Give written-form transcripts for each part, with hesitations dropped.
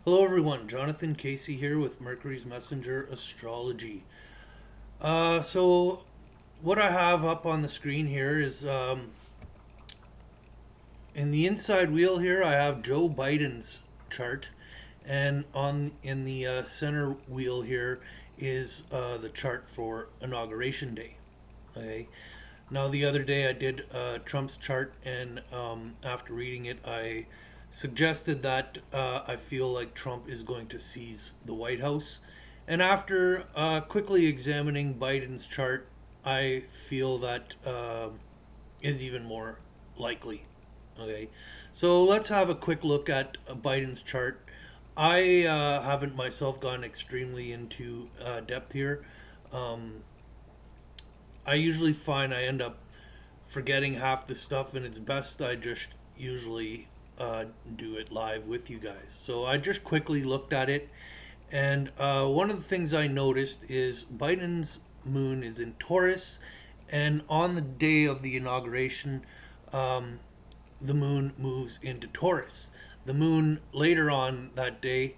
Hello, everyone. Jonathan Casey here with Mercury's Messenger Astrology. So, what I have up on the screen here is in the inside wheel here, I have Joe Biden's chart, and on in the center wheel here is the chart for Inauguration Day. Okay. Now, the other day I did Trump's chart, and after reading it, I suggested that I feel like Trump is going to seize the White House. And after quickly examining Biden's chart, I feel that is even more likely. Okay, so let's have a quick look at Biden's chart. I haven't myself gone extremely into depth here. Um, I usually find I end up forgetting half the stuff, and it's best I just usually do it live with you guys. So I just quickly looked at it, and one of the things I noticed is Biden's moon is in Taurus, and on the day of the inauguration, um, the moon moves into Taurus. The moon later on that day,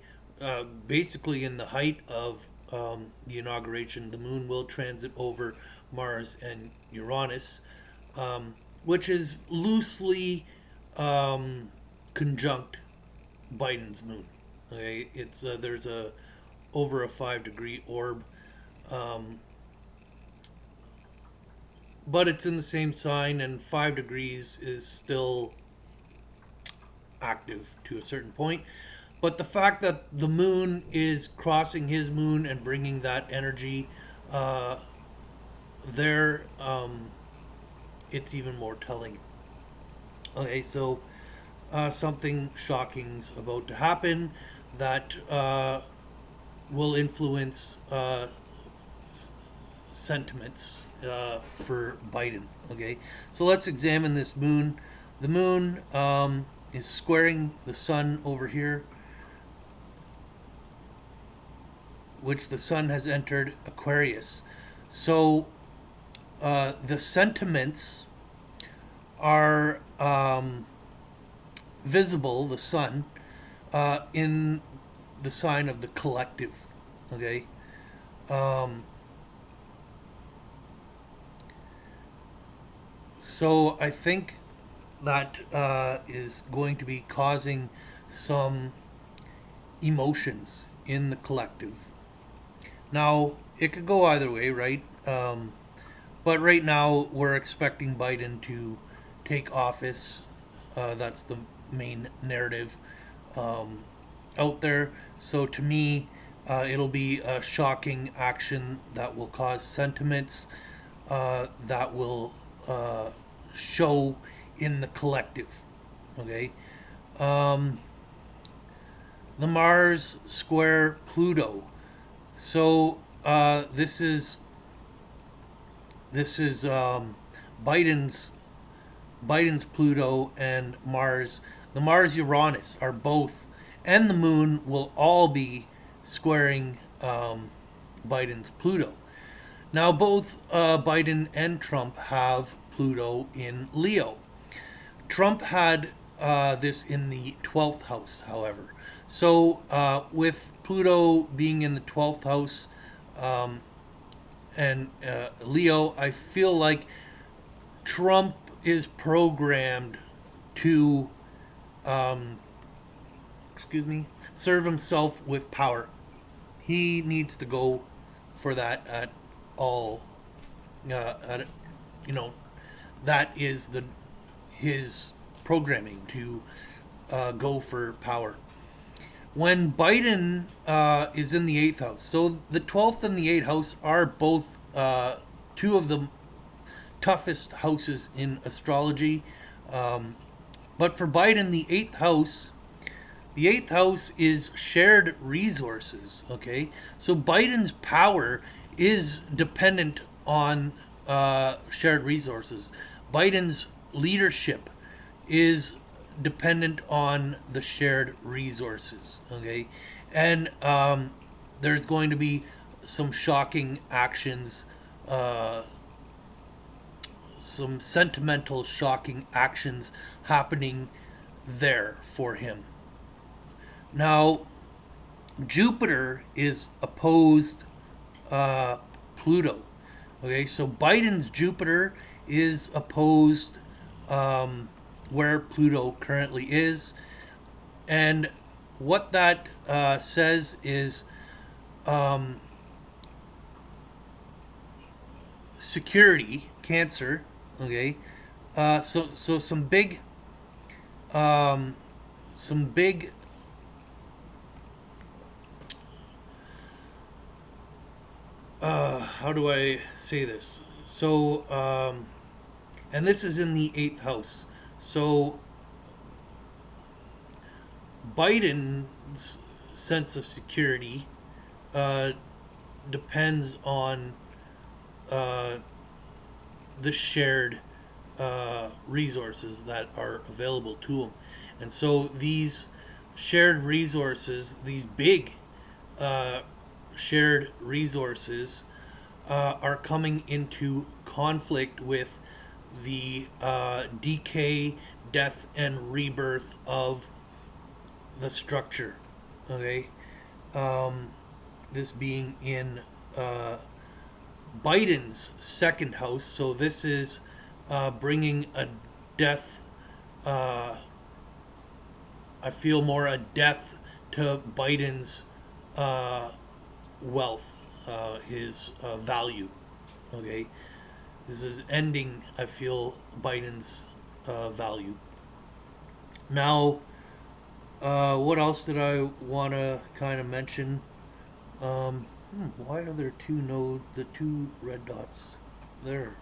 basically in the height of the inauguration, the moon will transit over Mars and Uranus, which is loosely conjunct Biden's moon. Okay, it's there's a over a 5 degree orb, um, but it's in the same sign, and 5 degrees is still active to a certain point. But the fact that the moon is crossing his moon and bringing that energy uh, there, it's even more telling. Okay, so something shocking's about to happen that will influence sentiments for Biden. Okay, so let's examine this moon. The moon is squaring the sun over here, which the sun has entered Aquarius. So the sentiments are visible, the sun, in the sign of the collective. Okay. Um, so I think that is going to be causing some emotions in the collective. Now, it could go either way, right? But right now, we're expecting Biden to take office. That's the main narrative um, out there. So to me, it'll be a shocking action that will cause sentiments that will show in the collective. Okay. Um, the Mars square Pluto. So this is Biden's Biden's Pluto and Mars. The Mars Uranus are both, and the Moon will all be squaring Biden's Pluto. Now, both Biden and Trump have Pluto in Leo. Trump had this in the 12th house, however. So, with Pluto being in the 12th house and Leo, I feel like Trump is programmed to, um, excuse me, serve himself with power. He needs to go for that at all. At, you know, that is the his programming to go for power. When Biden is in the eighth house, so the 12th and the eighth house are both two of the toughest houses in astrology. Um, but for Biden, the eighth house is shared resources. Okay, so Biden's power is dependent on shared resources. Biden's leadership is dependent on the shared resources. Okay, and there's going to be some shocking actions, some sentimental, shocking actions happening there for him. Now, Jupiter is opposed Pluto. Okay, so Biden's Jupiter is opposed where Pluto currently is. And what that says is security, Cancer. Okay, so some big how do I say this? So and this is in the eighth house. So Biden's sense of security uh, depends on uh, the shared resources that are available to him. And so these shared resources, these big uh, shared resources, are coming into conflict with the decay, death, and rebirth of the structure. Okay, this being in uh, Biden's second house, so this is bringing a death. Uh, I feel more a death to Biden's uh, wealth, his value. Okay, this is ending. I feel Biden's value. Now, what else did I want to kind of mention? Why are there the two red dots there?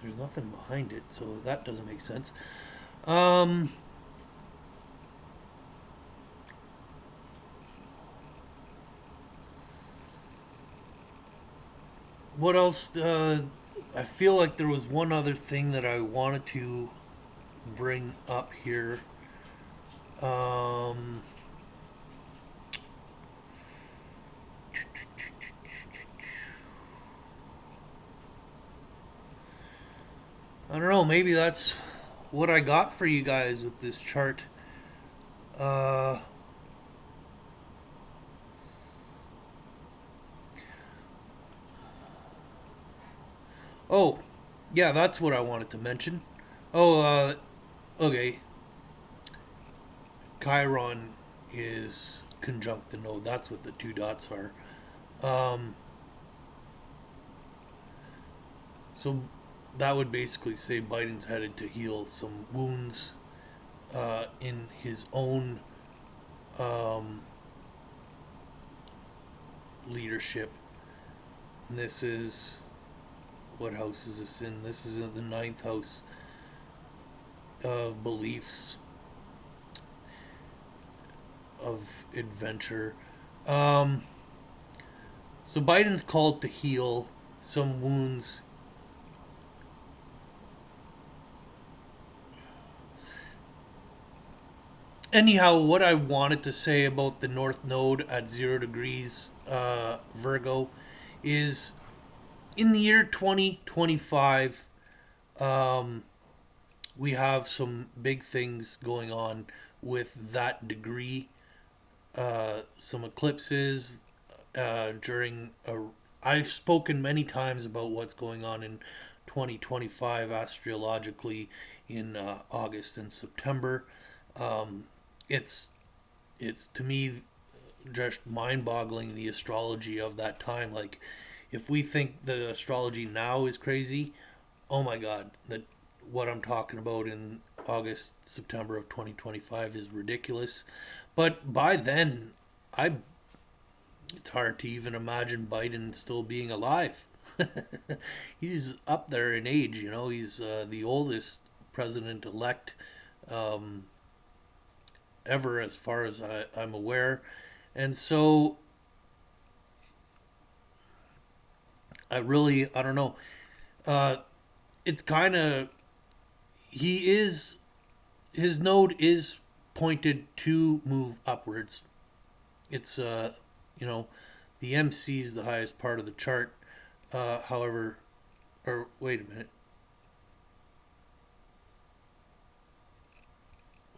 There's nothing behind it, so that doesn't make sense. Um, what else? I feel like there was one other thing that I wanted to bring up here. Um, I don't know. Maybe that's what I got for you guys with this chart. Uh, oh, yeah, that's what I wanted to mention. Oh, okay. Chiron is conjunct the node. That's what the two dots are. Um, so that would basically say Biden's headed to heal some wounds in his own um, leadership. And this is, what house is this in? This is in the ninth house of beliefs, of adventure. Um, so Biden's called to heal some wounds. Anyhow, what I wanted to say about the North Node at 0 degrees Virgo is in the year 2025, um, we have some big things going on with that degree. Some eclipses during a. I've spoken many times about what's going on in 2025 astrologically in August and September. Um, it's it's to me just mind-boggling, the astrology of that time. Like, if we think the astrology now is crazy, oh my God, that what I'm talking about in August, September of 2025 is ridiculous. But by then, I it's hard to even imagine Biden still being alive. He's up there in age, you know. He's the oldest president elect um, ever, as far as I'm aware. And so I don't know. Uh, it's kind of, he is, his node is pointed to move upwards. It's, you know, the MC is the highest part of the chart. However, or wait a minute.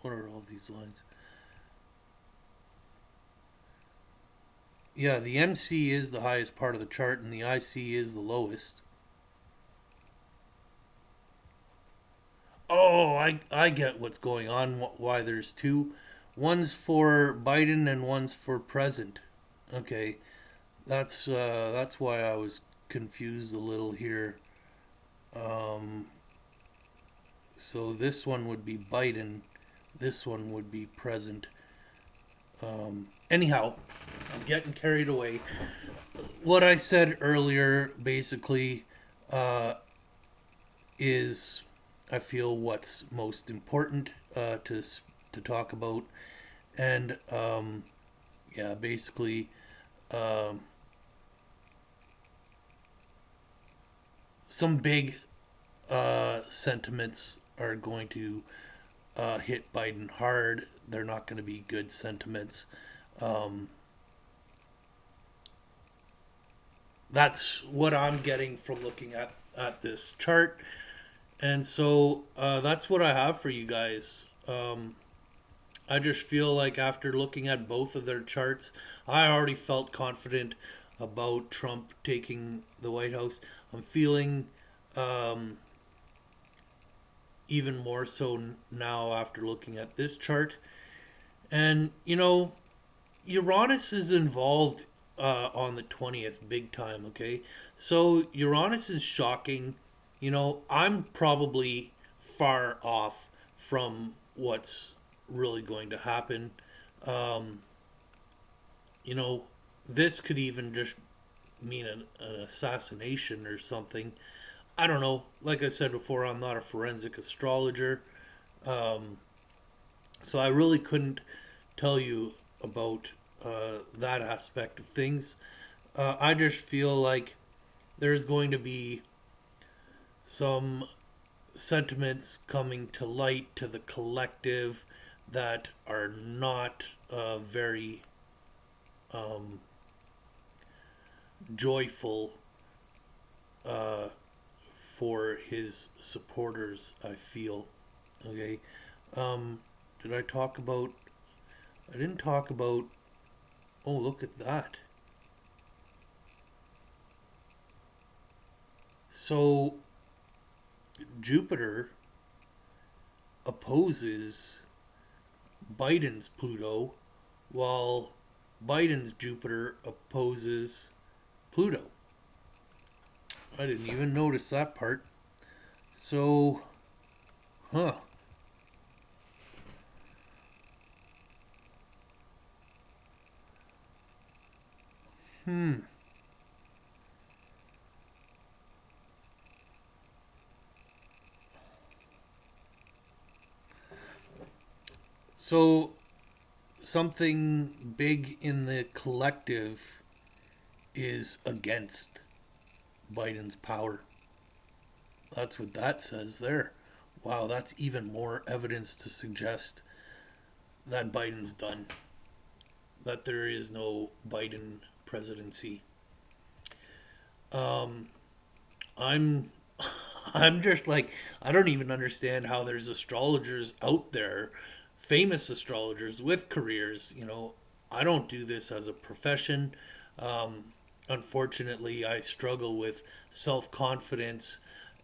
What are all these lines? Yeah, the MC is the highest part of the chart and the IC is the lowest. Oh, I get what's going on. Why there's two, one's for Biden and one's for present. Okay, that's why I was confused a little here. Um, so this one would be Biden, this one would be present. Anyhow, I'm getting carried away. What I said earlier basically uh, is I feel what's most important to talk about, and yeah, basically um, some big sentiments are going to hit Biden hard. They're not going to be good sentiments. Um, that's what I'm getting from looking at this chart. And so that's what I have for you guys. I just feel like after looking at both of their charts, I already felt confident about Trump taking the White House. I'm feeling um, even more so now after looking at this chart. And, Uranus is involved on the 20th, big time, okay? So Uranus is shocking. I'm probably far off from what's really going to happen. Um, you know, this could even just mean an assassination or something. I don't know. Like I said before, I'm not a forensic astrologer. Um, so I really couldn't tell you about that aspect of things. I just feel like there's going to be some sentiments coming to light to the collective that are not very um, joyful uh, for his supporters, I feel. Okay. Um, did I talk about. I didn't talk about. Oh, look at that. So, Jupiter opposes Biden's Pluto, while Biden's Jupiter opposes Pluto. I didn't even notice that part. So, huh. Hmm. So, something big in the collective is against Biden's power. That's what that says there. Wow, that's even more evidence to suggest that Biden's done. That there is no Biden presidency. Um, I'm I'm just like I don't even understand how there's astrologers out there, famous astrologers with careers. I don't do this as a profession. Um, Unfortunately, I struggle with self confidence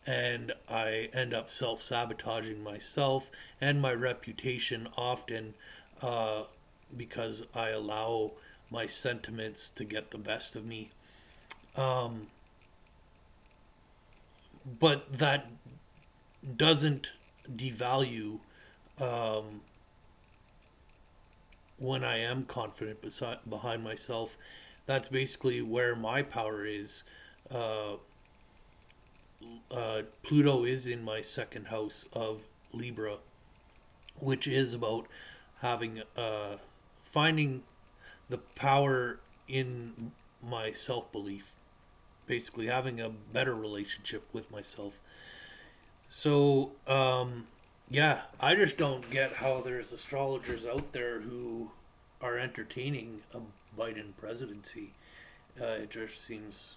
and I end up self sabotaging myself and my reputation often uh, because I allow my sentiments to get the best of me. Um, but that doesn't devalue um, when I am confident behind myself. That's basically where my power is. Uh, Pluto is in my second house of Libra, which is about having finding the power in my self belief, basically having a better relationship with myself. So, yeah, I just don't get how there's astrologers out there who are entertaining a Biden presidency. It just seems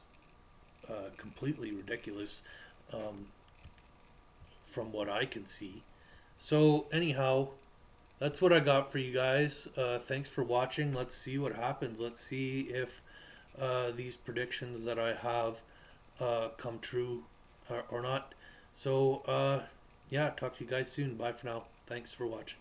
completely ridiculous um, from what I can see. So, anyhow, that's what I got for you guys. Thanks for watching. Let's see what happens. Let's see if these predictions that I have come true or not. So, yeah, talk to you guys soon. Bye for now. Thanks for watching.